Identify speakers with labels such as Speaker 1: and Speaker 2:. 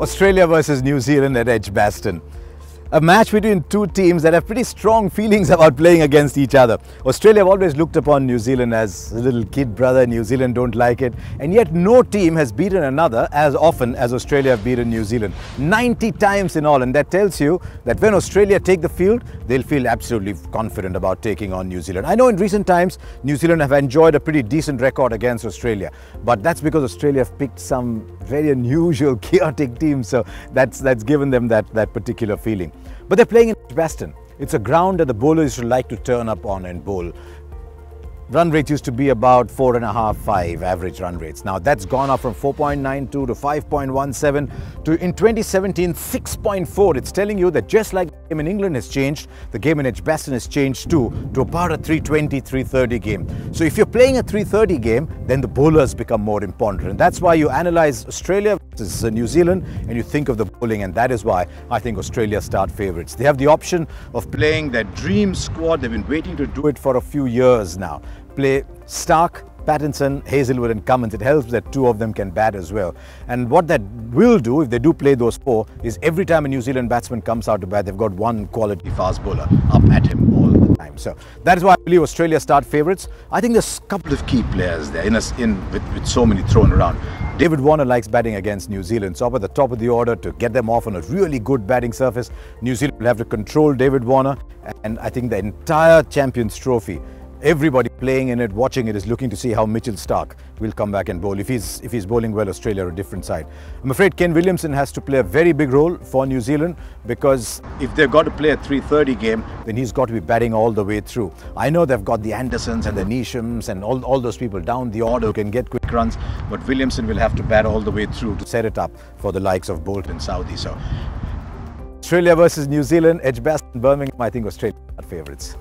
Speaker 1: Australia versus New Zealand at Edgbaston. A match between two teams that have pretty strong feelings about playing against each other. Australia have always looked upon New Zealand as a little kid brother. New Zealand don't like it. And yet no team has beaten another as often as Australia have beaten New Zealand. 90 times in all. And that tells you that when Australia take the field, they'll feel absolutely confident about taking on New Zealand. I know in recent times, New Zealand have enjoyed a pretty decent record against Australia. But that's because Australia have picked some very unusual, chaotic teams. So that's given them that particular feeling. But they're playing in Edgbaston. It's a ground that the bowlers should like to turn up on and bowl. Run rate used to be about 4.5, 5 average run rates. Now that's gone up from 4.92 to 5.17 to in 2017 6.4. It's telling you that just like the game in England has changed, the game in Edgbaston has changed too to about a 320, 330 game. So if you're playing a 330 game, then the bowlers become more important. And that's why you analyze Australia versus New Zealand and you think of the bowling, and that is why I think Australia start favourites. They have the option of playing their dream squad. They've been waiting to do it for a few years now. Play Stark, Pattinson, Hazelwood and Cummins. It helps that two of them can bat as well. And what that will do, if they do play those four, is every time a New Zealand batsman comes out to bat, they've got one quality fast bowler up at him all the time. So that is why I believe Australia start favourites. I think there's a couple of key players there with so many thrown around. David Warner likes batting against New Zealand, so up at the top of the order to get them off on a really good batting surface. New Zealand will have to control David Warner, and I think the entire Champions Trophy, everybody playing in it, watching it, is looking to see how Mitchell Starc will come back and bowl. If he's bowling well, Australia are a different side. I'm afraid Ken Williamson has to play a very big role for New Zealand, because if they've got to play a 330 game, then he's got to be batting all the way through. I know they've got the Andersons and the Neeshams and all those people down the order who can get quick runs, but Williamson will have to bat all the way through to set it up for the likes of Bolt and Southee. So Australia versus New Zealand, Edgbaston, Birmingham, I think Australia are favourites.